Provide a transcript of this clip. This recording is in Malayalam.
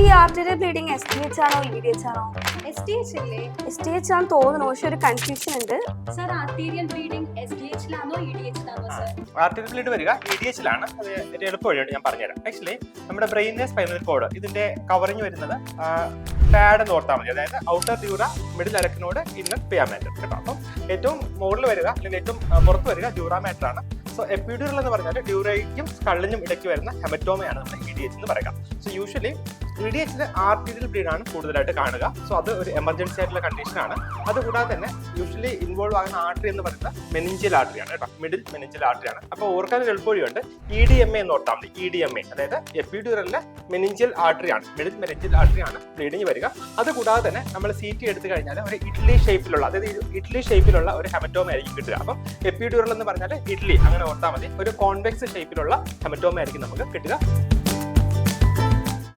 ഈ ആർട്ടീരിയൽ ബ്ലീഡിങ് STH ആണോ EDH ആണോ? STH അല്ലേ? STH ആണെന്ന് തോന്നുന്നു, പക്ഷെ ഒരു കൺഫ്യൂഷൻ ഉണ്ട്. സർ ആർട്ടീരിയൽ ബ്ലീഡിംഗ് STH-ലാണോ EDH-ലാണോ സർ? ആർട്ടീരിയൽ ബ്ലീഡ് വരിക EDH-ലാണ്. അത് ഒരു എളുപ്പ വഴിയായിട്ട് ഞാൻ പറഞ്ഞുതരാം. ആക്ച്വലി നമ്മുടെ ബ്രെയിനിലെ സ്പൈനൽ കോഡ് ഇതിന്റെ കവറിങ് വരുന്നത് പാഡ് എന്ന് ഓർത്താൽ മതി. അതായത് ഔട്ടർ ഡ്യൂറ, മിഡിൽ അരക്കിനോട്, ഇന്നർ പിയാമാറ്റർ കേട്ടോ. അപ്പം ഏറ്റവും മുകളിൽ വരിക അല്ലെങ്കിൽ ഏറ്റവും പുറത്ത് വരിക ഡ്യൂറ മാറ്റർ ആണ്. സോ എപ്പിഡ്യൂറൽ എന്ന് പറഞ്ഞാൽ ഡ്യൂറയ്ക്കും സ്കള്ളിനും ഇടയ്ക്ക് വരുന്ന ഹെമറ്റോമയാണ് നമ്മൾ EDH എന്ന് പറയുക. സോ യൂഷ്വലി EDH-ൽ ആർട്ടീരിയൽ ബ്ലീഡാണ് കൂടുതലായിട്ട് കാണുക. സോ അത് ഒരു എമർജൻസി ആയിട്ടുള്ള കണ്ടീഷനാണ്. അതുകൂടാതെ തന്നെ യൂഷ്വലി ഇൻവോൾവ് ആകുന്ന ആർട്ടറി എന്ന് പറയുന്നത് മെനിഞ്ചൽ ആർട്ടറിയാണ് കേട്ടോ, മിഡിൽ മെനിഞ്ചൽ ആർട്ടറിയാണ്. അപ്പോൾ ഓർക്കാൻ ഒരു എളുപ്പവഴിയുണ്ട്, EDMA എന്ന് ഓർത്താൽ മതി. EDMA അതായത് എപ്പിഡ്യൂറലിലെ മെനിഞ്ചൽ ആർട്ടറിയാണ്, മിഡിൽ മെനിഞ്ചൽ ആർട്ടറിയാണ് ബ്ലീഡിങ് വരിക. അതുകൂടാതെ തന്നെ നമ്മൾ CT എടുത്തു കഴിഞ്ഞാൽ ഒരു ഇഡ്ലി ഷേപ്പിലുള്ള, അതായത് ഇഡ്ലി ഷേപ്പിലുള്ള ഒരു ഹെമറ്റോമ ആയിരിക്കും കിട്ടുക. അപ്പം എപ്പിഡ്യൂറൽ എന്ന് പറഞ്ഞാൽ ഇഡ്ലി അങ്ങനെ ഓർത്താൽ മതി. ഒരു കോൺവെക്സ് ഷേപ്പിലുള്ള ഹെമറ്റോമ ആയിരിക്കും നമുക്ക് കിട്ടുക.